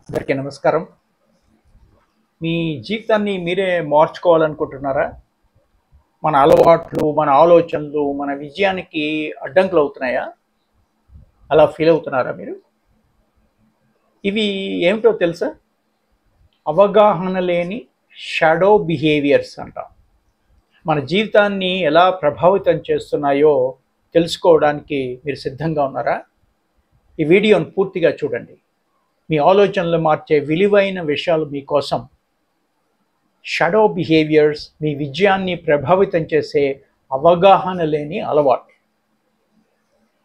అందరికీ నమస్కారం. మీ జీవితాన్ని మీరే మార్చుకోవాలనుకుంటున్నారా? మన అలవాట్లు, మన ఆలోచనలు, మన విజయానికి అడ్డంకులు అవుతున్నాయా? అలా ఫీల్ అవుతున్నారా మీరు? ఇవి ఏమిటో తెలుసా? అవగాహన లేని షాడో బిహేవియర్స్ అంటాం. మన జీవితాన్ని ఎలా ప్రభావితం చేస్తున్నాయో తెలుసుకోవడానికి మీరు సిద్ధంగా ఉన్నారా? ఈ వీడియోను పూర్తిగా చూడండి. మీ ఆలోచనలు మార్చే విలువైన విషయాలు మీకోసం. షాడో బిహేవియర్స్ మీ విజయాన్ని ప్రభావితం చేసే అవగాహన లేని అలవాటు.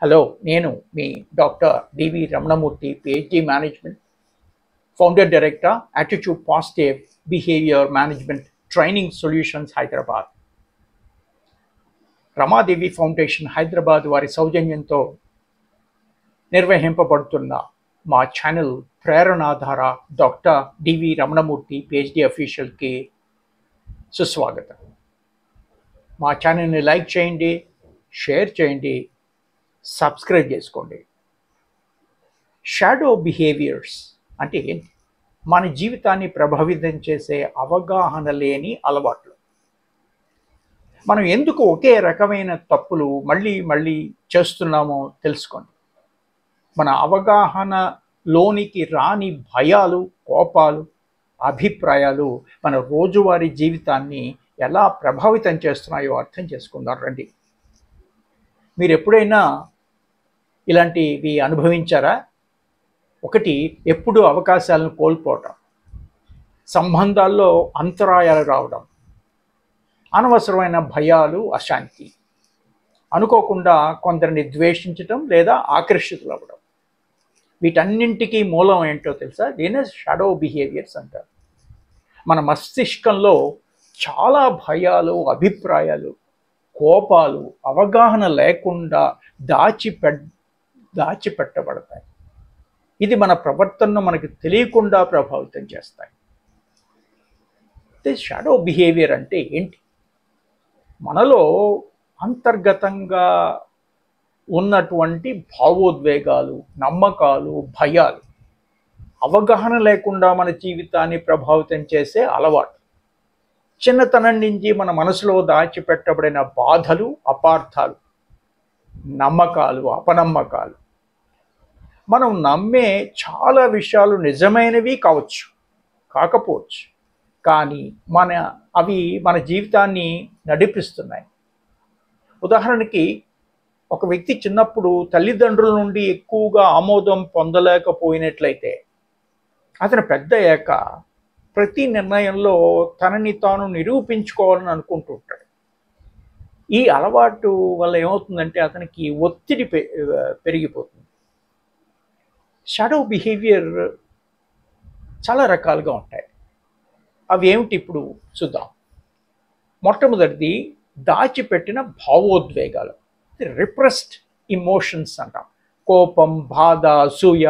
హలో, నేను మీ doctor DV Ramanamurthy, PhD management, founder director, attitude positive behaviour management training solutions Hyderabad. Ramadevi foundation Hyderabad వారి సౌజన్యంతో నిర్వహింపబడుతున్న మా channel Preranadhara doctor DV Ramanamurthy PhD అఫీషియల్కి సుస్వాగతం. మా ఛానల్ని లైక్ చేయండి, షేర్ చేయండి, సబ్స్క్రైబ్ చేసుకోండి. షాడో బిహేవియర్స్ అంటే ఏంటి? మన జీవితాన్ని ప్రభావితం చేసే అవగాహన లేని అలవాట్లు. మనం ఎందుకు ఒకే రకమైన తప్పులు మళ్ళీ మళ్ళీ చేస్తున్నామో తెలుసుకోండి. మన అవగాహనలోనికి రాని భయాలు, కోపాలు, అభిప్రాయాలు మన రోజువారీ జీవితాన్ని ఎలా ప్రభావితం చేస్తున్నాయో అర్థం చేసుకుందాం రండి. మీరు ఎప్పుడైనా ఇలాంటివి అనుభవించారా? ఒకటి, ఎప్పుడు అవకాశాలను కోల్పోవటం, సంబంధాల్లో అంతరాయాలు రావడం, అనవసరమైన భయాలు, అశాంతి, అనుకోకుండా కొందరిని ద్వేషించటం లేదా ఆకర్షితులవ్వడం. వీటన్నింటికీ మూలం ఏంటో తెలుసా? దీనే షాడో బిహేవియర్స్ అంటారు. మన మస్తిష్కంలో చాలా భయాలు, అభిప్రాయాలు, కోపాలు అవగాహన లేకుండా దాచిపెట్టబడతాయి. ఇది మన ప్రవర్తనను మనకు తెలియకుండా ప్రభావితం చేస్తాయి. షాడో బిహేవియర్ అంటే ఏంటి? మనలో అంతర్గతంగా ఉన్నటువంటి భావోద్వేగాలు, నమ్మకాలు, భయాలు అవగాహన లేకుండా మన జీవితాన్ని ప్రభావితం చేసే అలవాటు. చిన్నతనం నుంచి మన మనసులో దాచిపెట్టబడిన బాధలు, అపార్థాలు, నమ్మకాలు, అపనమ్మకాలు. మనం నమ్మే చాలా విషయాలు నిజమైనవి కావచ్చు, కాకపోవచ్చు, కానీ అవి మన జీవితాన్ని నడిపిస్తున్నాయి. ఉదాహరణకి, ఒక వ్యక్తి చిన్నప్పుడు తల్లిదండ్రుల నుండి ఎక్కువగా ఆమోదం పొందలేకపోయినట్లయితే అతను పెద్ద అయ్యాక ప్రతి నిర్ణయంలో తనని తాను నిరూపించుకోవాలని అనుకుంటూ ఉంటాడు. ఈ అలవాటు వల్ల ఏమవుతుందంటే అతనికి ఒత్తిడి పెరిగిపోతుంది. షాడో బిహేవియర్ చాలా రకాలుగా ఉంటాయి. అవి ఏమిటి ఇప్పుడు చూద్దాం. మొట్టమొదటిది, దాచిపెట్టిన భావోద్వేగాలు, రిప్రెస్డ్ ఇమోషన్స్ అంటాం. కోపం, బాధ, అసూయ,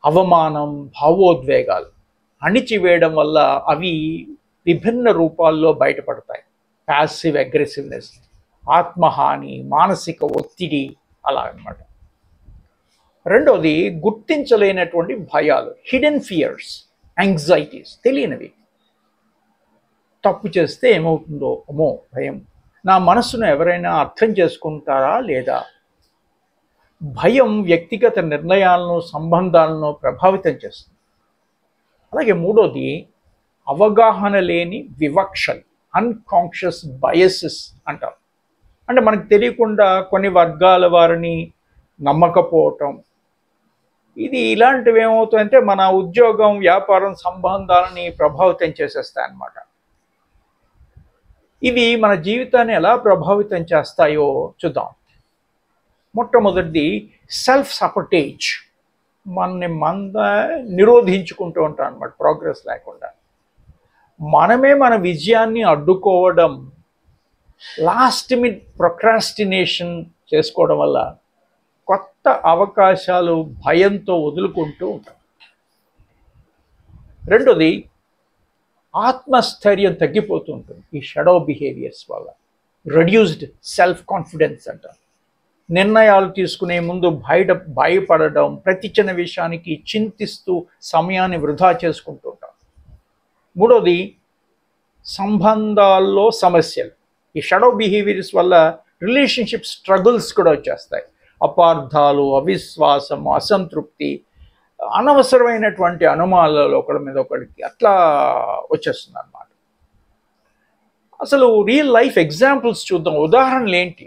అవమానం, భావోద్వేగాలు అణిచివేయడం వల్ల అవి విభిన్న రూపాల్లో బయటపడతాయి. ప్యాసివ్ అగ్రెసివ్నెస్, ఆత్మహాని, మానసిక ఒత్తిడి, అలా అన్నమాట. రెండోది, గుర్తించలేనటువంటి భయాలు, హిడెన్ ఫియర్స్, యాంగ్జైటీస్, తెలియనివి. తప్పు చేస్తే ఏమవుతుందో అమ్మో భయం, నా మనసును ఎవరైనా అర్థం చేసుకుంటారా లేదా. భయం వ్యక్తిగత నిర్ణయాలను, సంబంధాలను ప్రభావితం చేస్తుంది. అలాగే మూడోది, అవగాహన లేని వివక్షలు, అన్కాన్షియస్ బయసెస్ అంటారు. అంటే మనకు తెలియకుండా కొన్ని వర్గాల వారిని నమ్మకపోవటం. ఇలాంటివి ఏమవుతాయంటే మన ఉద్యోగం, వ్యాపారం, సంబంధాలని ప్రభావితం చేసేస్తాయి అన్నమాట. ఇవి మన జీవితాన్ని ఎలా ప్రభావితం చేస్తాయో చూద్దాం. మొట్టమొదటిది, సెల్ఫ్ సపోర్టేజ్. నిరోధించుకుంటూ ఉంటాం అన్నమాట, ప్రోగ్రెస్ లేకుండా. మనమే మన విజయాన్ని అడ్డుకోవడం, లాస్ట్ మినిట్ ప్రొక్రాస్టినేషన్ చేసుకోవడం వల్ల కొత్త అవకాశాలు భయంతో వదులుకుంటూ ఉంటాం. రెండోది, ఆత్మస్థైర్యం తగ్గిపోతూ ఉంటుంది ఈ షాడో బిహేవియర్స్ వల్ల. రెడ్యూస్డ్ సెల్ఫ్ కాన్ఫిడెన్స్ అంటారు. నిర్ణయాలు తీసుకునే ముందు భయపడడం, ప్రతి చిన్న విషయానికి చింతిస్తూ సమయాన్ని వృధా చేసుకుంటూ ఉంటాం. మూడోది సంబంధాల్లో సమస్యలు. ఈ షాడో బిహేవియర్స్ వల్ల రిలేషన్షిప్ స్ట్రగుల్స్ కూడా వచ్చేస్తాయి. అపార్థాలు, అవిశ్వాసం, అసంతృప్తి, అనవసరమైనటువంటి అనుమానాలు ఒకరి మీద ఒకరికి అట్లా వచ్చేస్తుంది అన్నమాట. అసలు రియల్ లైఫ్ ఎగ్జాంపుల్స్ చూద్దాం, ఉదాహరణలు ఏంటి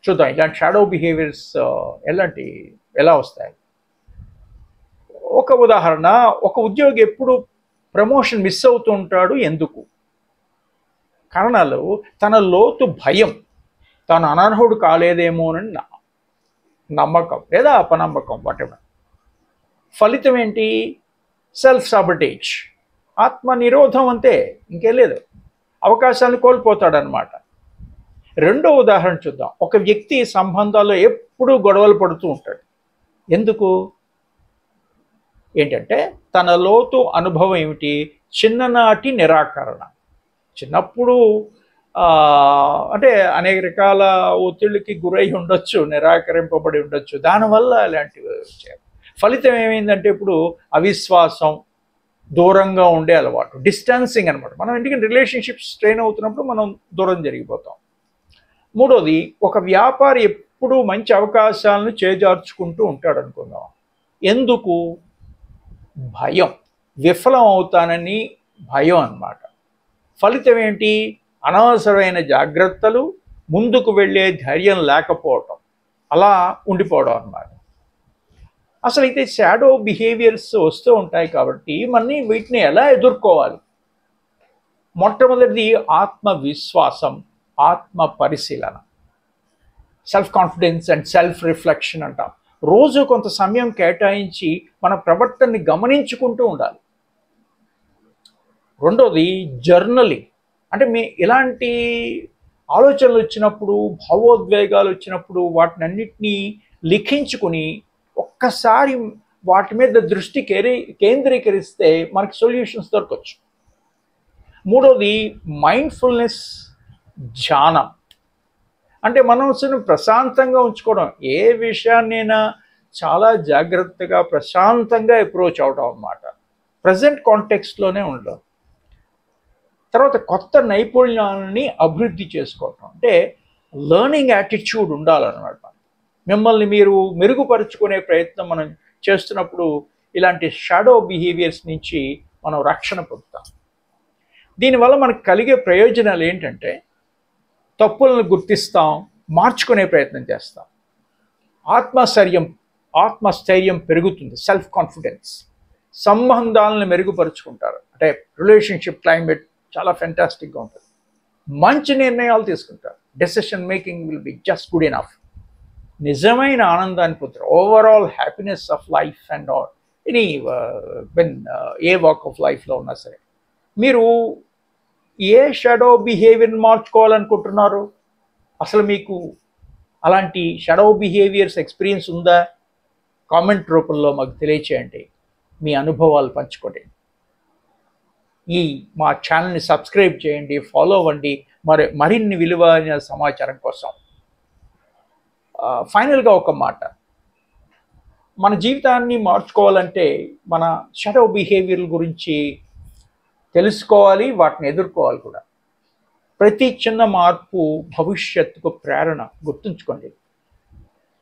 చూద్దాం. ఇలాంటి షాడో బిహేవియర్స్ ఎలా వస్తాయి. ఒక ఉదాహరణ, ఒక ఉద్యోగి ఎప్పుడు ప్రమోషన్ మిస్ అవుతూ ఉంటాడు. ఎందుకు? కారణాలు తన లోతు భయం, తాను అనర్హుడు కాలేదేమోనని నమ్మకం లేదా అపనమ్మకం, వాటెవర్. ఫలితం ఏంటి? సెల్ఫ్ సాబటేజ్, ఆత్మ నిరోధం, అంతే, ఇంకేం లేదు. అవకాశాలను కోల్పోతాడనమాట. రెండో ఉదాహరణ చూద్దాం. ఒక వ్యక్తి సంబంధాల్లో ఎప్పుడూ గొడవలు పడుతూ ఉంటాడు. ఎందుకు? ఏంటంటే తన లోతు అనుభవం ఏమిటి? చిన్ననాటి నిరాకరణ. చిన్నప్పుడు అంటే అనేక రకాల ఒత్తిళ్ళకి గురై ఉండొచ్చు, నిరాకరింపబడి ఉండొచ్చు. దానివల్ల ఇలాంటివి వచ్చాయి. ఫలితం ఏమైందంటే ఇప్పుడు అవిశ్వాసం, దూరంగా ఉండే అలవాటు, డిస్టెన్సింగ్ అనమాట. మనం ఎందుకంటే రిలేషన్షిప్స్ స్ట్రెయిన్ అవుతున్నప్పుడు మనం దూరం జరిగిపోతాం. మూడోది, ఒక వ్యాపారి ఎప్పుడూ మంచి అవకాశాలను చేజార్చుకుంటూ ఉంటాడు అనుకుందాం. ఎందుకు? భయం, విఫలం అవుతానని భయం అన్నమాట. ఫలితం ఏంటి? అనవసరమైన జాగ్రత్తలు, ముందుకు వెళ్ళే ధైర్యం లేకపోవటం, అలా ఉండిపోవడం అన్నమాట. అసలు అయితే షాడో బిహేవియర్స్ వస్తూ ఉంటాయి కాబట్టి వీటిని ఎలా ఎదుర్కోవాలి? మొట్టమొదటిది ఆత్మవిశ్వాసం, ఆత్మ పరిశీలన, self confidence and self reflection అంటాం. రోజు కొంత సమయం కేటాయించి మన ప్రవర్తనని గమనించుకుంటూ ఉండాలి. రెండోది జర్నలింగ్. అంటే ఇలాంటి ఆలోచనలు వచ్చినప్పుడు, భావోద్వేగాలు వచ్చినప్పుడు వాటిని అన్నిటినీ లిఖించుకుని ఒక్కసారి వాటి మీద దృష్టి కేంద్రీకరిస్తే మనకి సొల్యూషన్స్ దొరకవచ్చు. మూడోది మైండ్ఫుల్నెస్, ధ్యానం. అంటే మనసును ప్రశాంతంగా ఉంచుకోవడం. ఏ విషయాన్నైనా చాలా జాగ్రత్తగా ప్రశాంతంగా అప్రోచ్ అవడం అన్నమాట. ప్రజెంట్ కాంటెక్స్ట్లోనే ఉండడం. తర్వాత కొత్త నైపుణ్యాలని అభివృద్ధి చేసుకోవటం. అంటే లెర్నింగ్ యాటిట్యూడ్ ఉండాలన్నమాట. మిమ్మల్ని మీరు మెరుగుపరుచుకునే ప్రయత్నం మనం చేస్తున్నప్పుడు ఇలాంటి షాడో బిహేవియర్స్ నుంచి మనం రక్షణ పొందుతాం. దీనివల్ల మనకు కలిగే ప్రయోజనాలు ఏంటంటే తప్పులను గుర్తిస్తాం, మార్చుకునే ప్రయత్నం చేస్తాం, ఆత్మస్థైర్యం పెరుగుతుంది, సెల్ఫ్ కాన్ఫిడెన్స్, సంబంధాలను మెరుగుపరుచుకుంటారు. అంటే రిలేషన్షిప్ క్లైమేట్ చాలా ఫెంటాస్టిక్గా ఉంటుంది. మంచి నిర్ణయాలు తీసుకుంటారు. Decision making will be just good enough. నిజమైన ఆనందాన్ని పొందుతారు. Overall happiness of life and all a walk of లైఫ్లో ఉన్నా సరే. మీరు ఏ షాడో బిహేవియర్ని మార్చుకోవాలనుకుంటున్నారు? అసలు మీకు అలాంటి షాడో బిహేవియర్స్ ఎక్స్పీరియన్స్ ఉందా? కామెంట్ రూపంలో మాకు తెలియచేయండి, మీ అనుభవాలు పంచుకోండి. మా ఛానల్ని సబ్స్క్రైబ్ చేయండి, ఫాలో అవ్వండి మరిన్ని విలువైన సమాచారం కోసం. ఫైనల్గా ఒక మాట, మన జీవితాన్ని మార్చుకోవాలంటే మన షాడో బిహేవియర్ గురించి తెలుసుకోవాలి, వాటిని ఎదుర్కోవాలి కూడా. ప్రతి చిన్న మార్పు భవిష్యత్తుకు ప్రేరణ. గుర్తుంచుకోండి,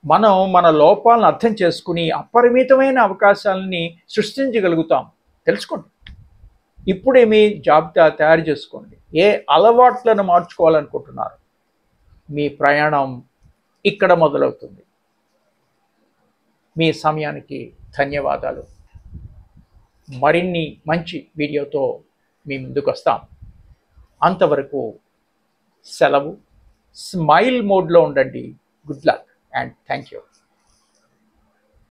మనం మన లోపాలను అర్థం చేసుకుని అపరిమితమైన అవకాశాలని సృష్టించగలుగుతాం. తెలుసుకోండి. ఇప్పుడే మీ జాబితా తయారు చేసుకోండి. ఏ అలవాట్లను మార్చుకోవాలనుకుంటున్నారు? మీ ప్రయాణం ఇక్కడ మొదలవుతుంది. మీ సమయానికి ధన్యవాదాలు. మరిన్ని మంచి వీడియోతో మీ ముందుకు వస్తాం. అంతవరకు సెలవు. స్మైల్ మోడ్లో ఉండండి. Good luck and thank you.